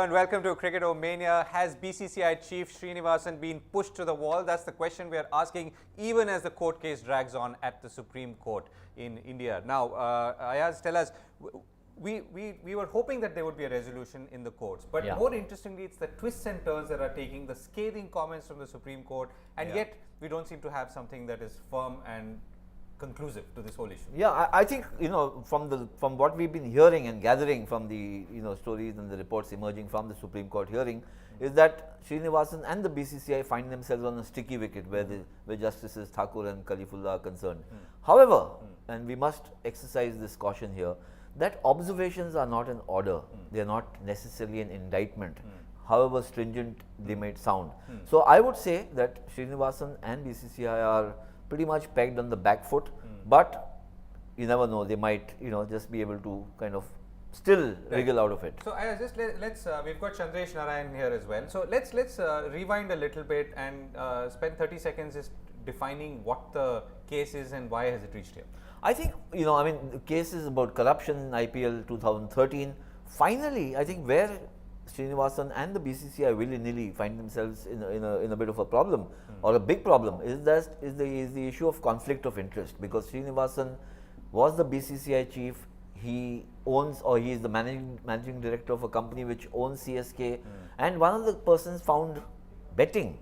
and welcome to Cricket Mania. Has BCCI Chief Srinivasan been pushed to the wall? That's the question we are asking, even as the court case drags on at the Supreme Court in India. Now, Ayaz, tell us, we were hoping that there would be a resolution in the courts, but more interestingly, it's the twists and turns that are taking, the scathing comments from the Supreme Court, and yet we don't seem to have something that is firm and conclusive to this whole issue. Yeah, I think, from what we've been hearing and gathering from the stories and the reports emerging from the Supreme Court hearing, is that Srinivasan and the BCCI find themselves on a sticky wicket where Justices Thakur and Khalifullah are concerned. However, and we must exercise this caution here, that observations are not an order, they are not necessarily an indictment, however stringent they might sound. So I would say that Srinivasan and BCCI are pretty much pegged on the back foot, but you never know, they might just be able to kind of still wriggle out of it. So let's we've got Chandresh Narayan here as well. So let's rewind a little bit and spend 30 seconds just defining what the case is and why has it reached here. I think the case is about corruption in IPL 2013. Finally, I think where Srinivasan and the BCCI willy-nilly find themselves in a bit of a problem or a big problem is the issue of conflict of interest, because Srinivasan was the BCCI chief. He owns, or he is the managing director of a company which owns CSK, and one of the persons found betting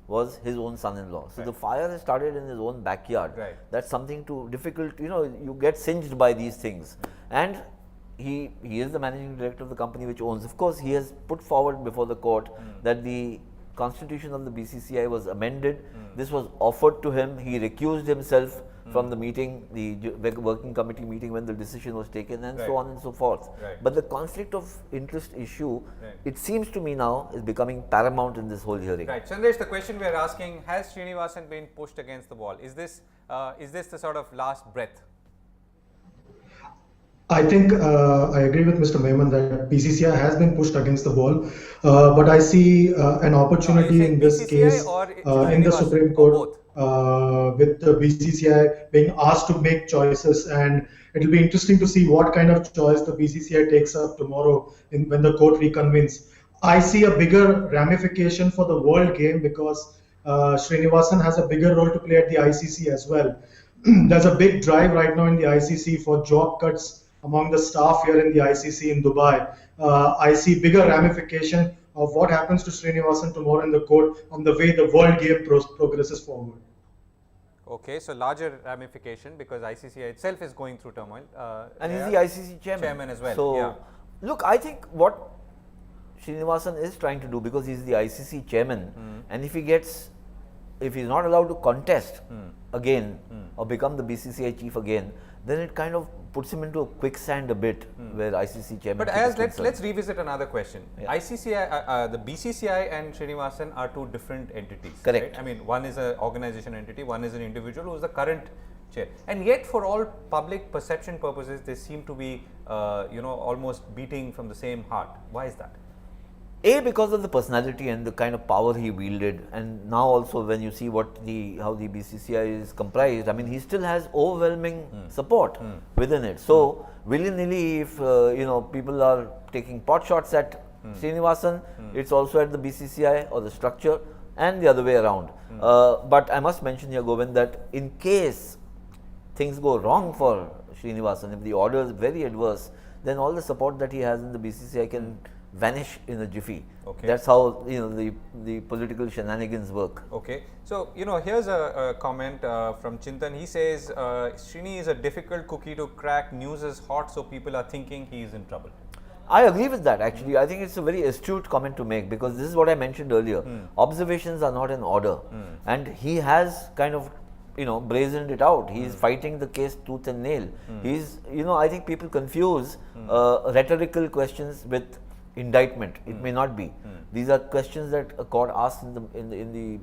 was his own son-in-law. So the fire has started in his own backyard. That's something difficult. You get singed by these things, and he is the managing director of the company which owns. Of course, he has put forward before the court that the constitution of the BCCI was amended. This was offered to him. He recused himself from the meeting, the working committee meeting when the decision was taken, and so on and so forth. But the conflict of interest issue, it seems to me now, is becoming paramount in this whole hearing. Right. Chandresh, the question we are asking, has Srinivasan been pushed against the wall? Is this the sort of last breath? I think I agree with Mr. Memon that BCCI has been pushed against the wall, but I see an opportunity in this case in the Supreme Court with the BCCI being asked to make choices, and it will be interesting to see what kind of choice the BCCI takes up tomorrow when the court reconvenes. I see a bigger ramification for the world game because Srinivasan has a bigger role to play at the ICC as well. There's a big drive right now in the ICC for job cuts among the staff here in the ICC in Dubai. I see bigger ramification of what happens to Srinivasan tomorrow in the court on the way the world game progresses forward. Okay, so larger ramification because ICC itself is going through turmoil. And he's the ICC chairman as well. So, look, I think what Srinivasan is trying to do, because he's the ICC chairman, and if he's not allowed to contest again or become the BCCI chief again, then it kind of puts him into a quicksand a bit where ICC chairman. But as let's revisit another question. ICCI, the BCCI and Srinivasan are two different entities. Correct. Right? I mean, one is an organization entity, one is an individual who is the current chair, and yet for all public perception purposes, they seem to be almost beating from the same heart. Why is that? Because of the personality and the kind of power he wielded, and now also when you see how the BCCI is comprised, I mean, he still has overwhelming support within it. So willy-nilly, if people are taking pot shots at Srinivasan, it's also at the BCCI or the structure, and the other way around. But I must mention here, Govind, that in case things go wrong for Srinivasan, if the order is very adverse, then all the support that he has in the BCCI can vanish in a jiffy. That's how the political shenanigans work. Okay, so here's a comment from Chintan. He says Srini is a difficult cookie to crack. News is hot, so people are thinking he is in trouble. I agree with that actually. I think it's a very astute comment to make, because this is what I mentioned earlier. Observations are not an order, and he has kind of brazened it out. He's fighting the case tooth and nail. He's I think people confuse rhetorical questions with indictment. It may not be. These are questions that a court asks in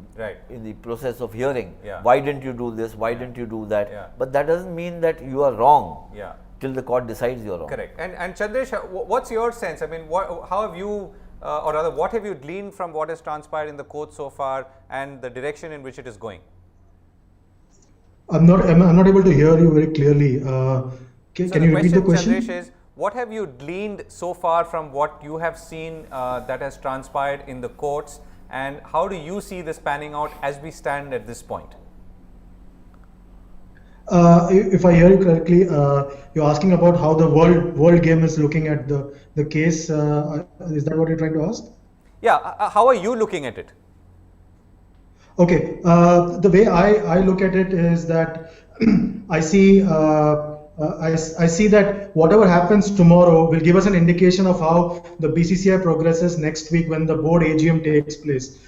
the process of hearing. Why didn't you do this? Why didn't you do that? But that doesn't mean that you are wrong till the court decides you're wrong. Correct. And Chandresh, what's your sense? I mean, how have you, or rather, what have you gleaned from what has transpired in the court so far and the direction in which it is going? I'm not able to hear you very clearly. Can you repeat the question? Chandresh, is what have you gleaned so far from what you have seen that has transpired in the courts, and how do you see this panning out as we stand at this point? If I hear you correctly, you're asking about how the world game is looking at the case. Is that what you're trying to ask? Yeah, how are you looking at it? Okay, the way I look at it is that I see I see that whatever happens tomorrow will give us an indication of how the BCCI progresses next week when the board AGM takes place.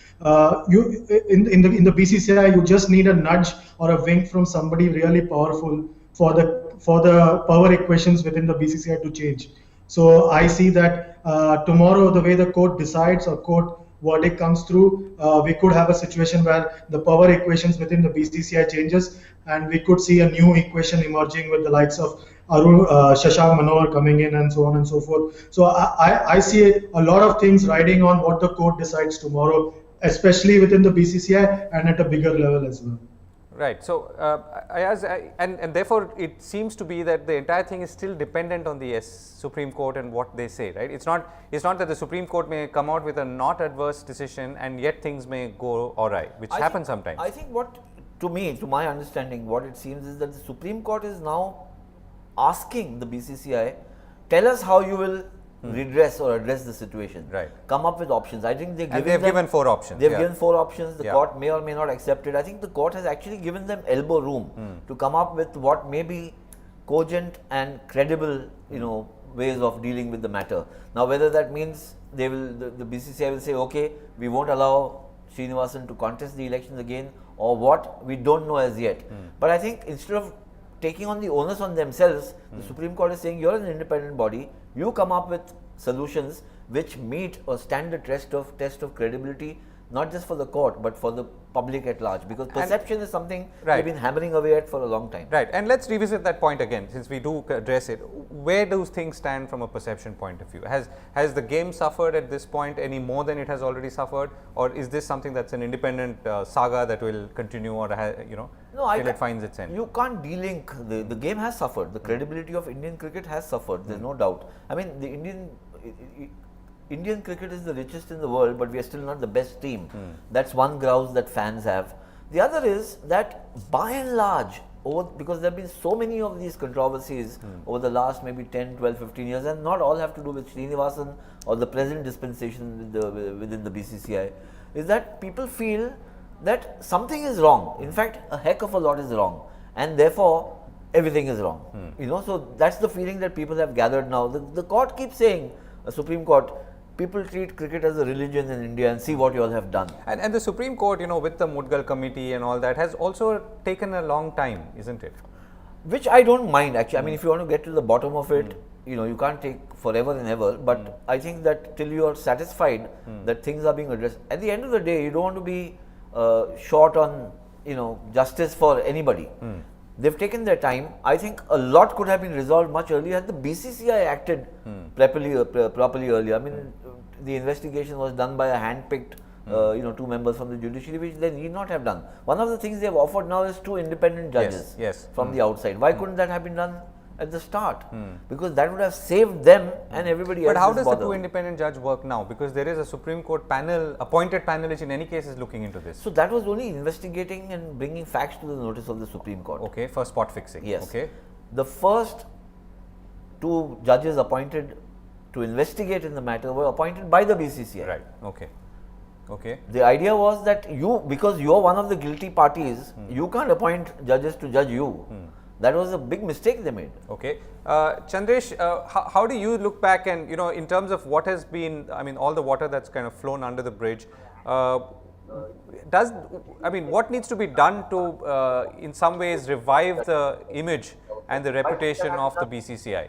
You in the BCCI, you just need a nudge or a wink from somebody really powerful for the power equations within the BCCI to change. So I see that tomorrow, the way the court decides or court verdict comes through, we could have a situation where the power equations within the BCCI changes, and we could see a new equation emerging with the likes of Arun, Shashank Manohar coming in, and so on and so forth. So I see a lot of things riding on what the court decides tomorrow, especially within the BCCI and at a bigger level as well. Right. So, and therefore it seems to be that the entire thing is still dependent on the Supreme Court and what they say, right? It's not that the Supreme Court may come out with a not adverse decision and yet things may go awry, which happens sometimes. I think to my understanding, what it seems is that the Supreme Court is now asking the BCCI, tell us how you will redress or address the situation. Right. Come up with options. I think they've given 4 options. They've given 4 options. The court may or may not accept it. I think the court has actually given them elbow room to come up with what may be cogent and credible, ways of dealing with the matter. Now, whether that means the BCCI will say, okay, we won't allow Srinivasan to contest the elections again, or what, we don't know as yet. But I think instead of taking on the onus on themselves, the Supreme Court is saying, you're an independent body, you come up with solutions which meet or stand the test of credibility, not just for the court but for the public at large, because perception is something we've been hammering away at for a long time. Right, and let's revisit that point again, since we do address it. Where do things stand from a perception point of view? Has the game suffered at this point any more than it has already suffered, or is this something that's an independent saga that will continue, or till it finds its end? You can't de-link. The game has suffered. The credibility of Indian cricket has suffered. There's no doubt. I mean, the Indian cricket is the richest in the world, but we are still not the best team. That's one grouse that fans have. The other is that by and large, because there have been so many of these controversies over the last maybe 10, 12, 15 years, and not all have to do with Srinivasan or the present dispensation within the BCCI, is that people feel that something is wrong. In fact, a heck of a lot is wrong, and therefore everything is wrong. So that's the feeling that people have gathered now. The court keeps saying, the Supreme Court, people treat cricket as a religion in India, and see what you all have done. And the Supreme Court, with the Mudgal committee and all that, has also taken a long time, isn't it? Which I don't mind, actually. I mean, if you want to get to the bottom of it, you can't take forever and ever, but I think that till you are satisfied that things are being addressed, at the end of the day, you don't want to be short on, justice for anybody. They've taken their time. I think a lot could have been resolved much earlier had the BCCI acted properly earlier. I mean, the investigation was done by a hand-picked, 2 members from the judiciary, which they need not have done. One of the things they have offered now is 2 independent judges from the outside. Why couldn't that have been done at the start? Because that would have saved them and everybody else. But how does the 2 independent judge work now? Because there is a Supreme Court panel, appointed panel, which in any case is looking into this. So that was only investigating and bringing facts to the notice of the Supreme Court. Okay, for spot fixing. Yes. Okay. The first 2 judges appointed to investigate in the matter were appointed by the BCCI. Right. Okay. Okay. The idea was that because you are one of the guilty parties, you can't appoint judges to judge you. That was a big mistake they made. Okay. Chandresh, how do you look back and, in terms of what has been, all the water that's kind of flown under the bridge, what needs to be done to, in some ways, revive the image and the reputation of the BCCI?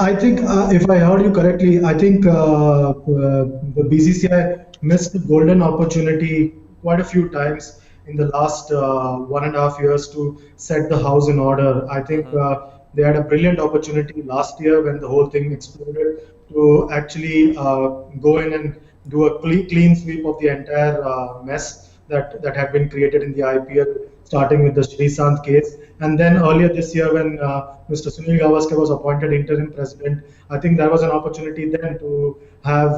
I think, if I heard you correctly, I think the BCCI missed the golden opportunity quite a few times in the last 1.5 years to set the house in order. I think they had a brilliant opportunity last year when the whole thing exploded to actually go in and do a clean sweep of the entire mess. that had been created in the IPL, starting with the Srisant case. And then earlier this year, when Mr. Sunil Gavaskar was appointed interim president, I think there was an opportunity then to have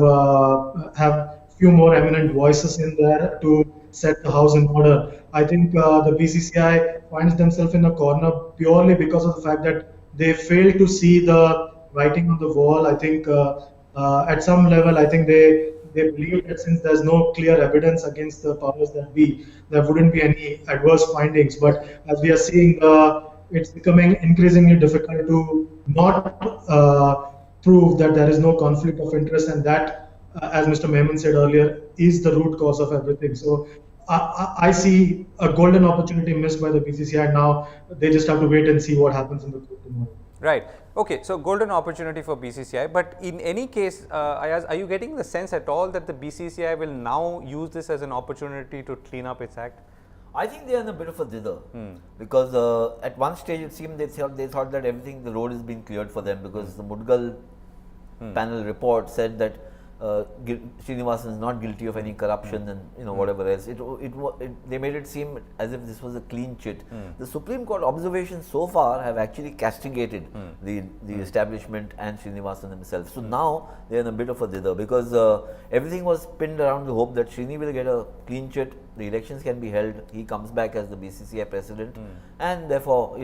few more eminent voices in there to set the house in order. I think the BCCI finds themselves in a corner purely because of the fact that they fail to see the writing on the wall. I think at some level, I think they believe that since there's no clear evidence against the powers that be, there wouldn't be any adverse findings. But as we are seeing, it's becoming increasingly difficult to not prove that there is no conflict of interest, and that, as Mr. Mehman said earlier, is the root cause of everything. So I see a golden opportunity missed by the BCCI. Now they just have to wait and see what happens in the court tomorrow. Right. Okay. So golden opportunity for BCCI. But in any case, Ayaz, are you getting the sense at all that the BCCI will now use this as an opportunity to clean up its act? I think they are in a bit of a dither because at one stage it seemed they thought that everything, the road has been cleared for them because the Mudgal panel report said that Srinivasan is not guilty of any corruption and whatever else. They made it seem as if this was a clean chit. The Supreme Court observations so far have actually castigated the establishment and Srinivasan himself. So now they are in a bit of a dither because everything was pinned around the hope that Srini will get a clean chit, the elections can be held, he comes back as the BCCI president, and therefore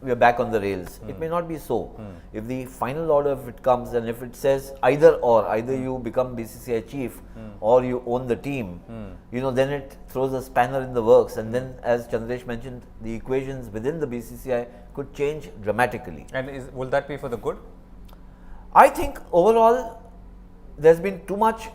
we are back on the rails. It may not be so. If the final order, if it comes and if it says either you become BCCI chief or you own the team, then it throws a spanner in the works, and then, as Chandresh mentioned, the equations within the BCCI could change dramatically. And will that be for the good? I think overall there's been too much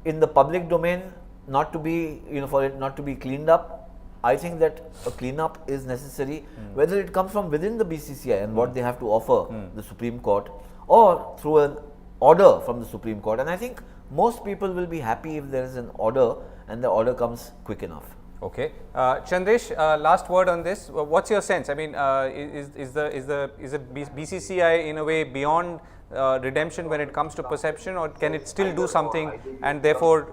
in the public domain not to be, for it not to be cleaned up. I think that a cleanup is necessary, whether it comes from within the BCCI and what they have to offer the Supreme Court, or through an order from the Supreme Court. And I think most people will be happy if there is an order and the order comes quick enough. Okay, Chandresh, last word on this. What's your sense? I mean, is it BCCI in a way beyond redemption when it comes to perception, or can it still do something and therefore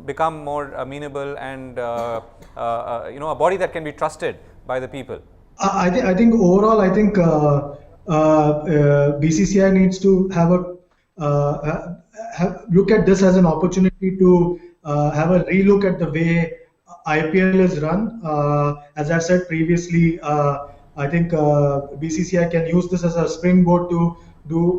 become more amenable and a body that can be trusted by the people? I think overall, I think BCCI needs to have look at this as an opportunity to have a relook at the way IPL is run. As I've said previously, I think BCCI can use this as a springboard to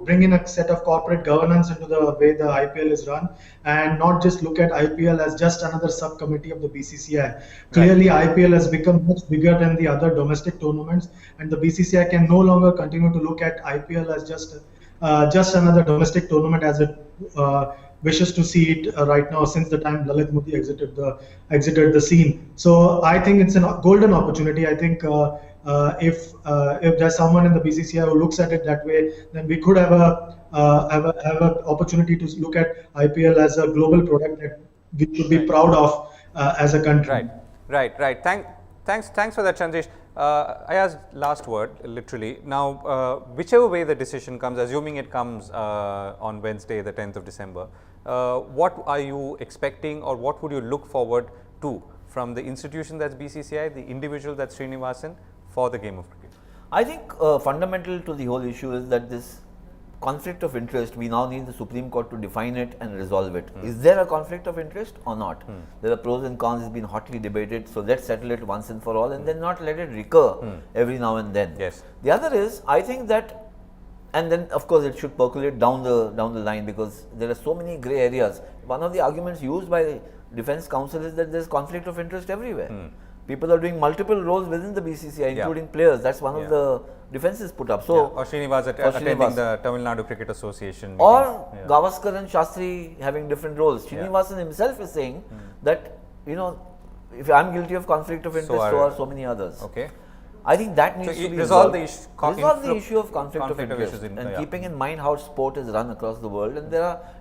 bring in a set of corporate governance into the way the IPL is run, and not just look at IPL as just another subcommittee of the BCCI. Clearly, IPL has become much bigger than the other domestic tournaments, and the BCCI can no longer continue to look at IPL as just another domestic tournament as it wishes to see it right now, since the time Lalit Modi exited the scene. So I think it's a golden opportunity. I think if there's someone in the BCCI who looks at it that way, then we could have an opportunity to look at IPL as a global product that we should be proud of as a country. Right. Thanks for that, Chandresh. Ayaz, last word, literally. Now, whichever way the decision comes, assuming it comes on Wednesday, the 10th of December, what are you expecting, or what would you look forward to from the institution that's BCCI, the individual that's Srinivasan, for the game of cricket? I think fundamental to the whole issue is that this conflict of interest, we now need the Supreme Court to define it and resolve it. Is there a conflict of interest or not? There are pros and cons, it's been hotly debated, so let's settle it once and for all, and then not let it recur every now and then. Yes. The other is, I think that, and then of course it should percolate down the line, because there are so many grey areas. One of the arguments used by the Defence Counsel is that there is conflict of interest everywhere. People are doing multiple roles within the BCCI, including players. That's one of the defences put up. So, or Srinivas attending the Tamil Nadu Cricket Association meetings. Or Gavaskar and Shastri having different roles. Srinivasan himself is saying that, if I'm guilty of conflict of interest, so are so many others. Okay. I think that needs to be resolve resolved. The issue of conflict of interest, and keeping in mind how sport is run across the world, and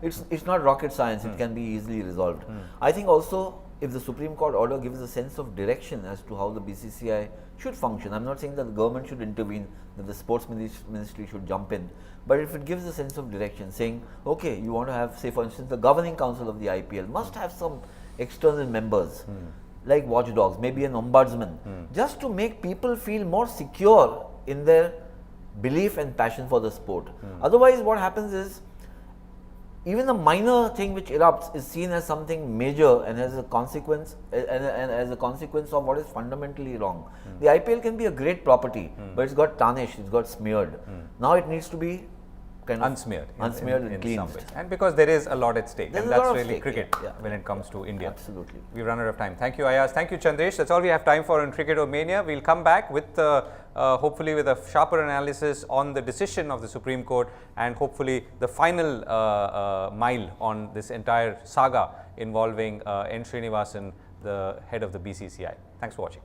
it's not rocket science. It can be easily resolved. I think also, if the Supreme Court order gives a sense of direction as to how the BCCI should function, I'm not saying that the government should intervene, that the sports ministry should jump in, but if it gives a sense of direction, saying, okay, you want to have, say for instance, the governing council of the IPL must have some external members, like watchdogs, maybe an ombudsman, just to make people feel more secure in their belief and passion for the sport. Otherwise, what happens is, even a minor thing which erupts is seen as something major and has a consequence, and as a consequence of what is fundamentally wrong. The IPL can be a great property, but it's got tarnished, it's got smeared. Now it needs to be kind of Unsmeared and in cleansed. some way. And because there is a lot at stake, There's and a lot that's of really stake, cricket yeah. when it comes to India. Absolutely. We've run out of time. Thank you, Ayaz. Thank you, Chandresh. That's all we have time for in Cricketomania. We'll come back with hopefully with a sharper analysis on the decision of the Supreme Court and hopefully the final mile on this entire saga involving N. Srinivasan, the head of the BCCI. Thanks for watching.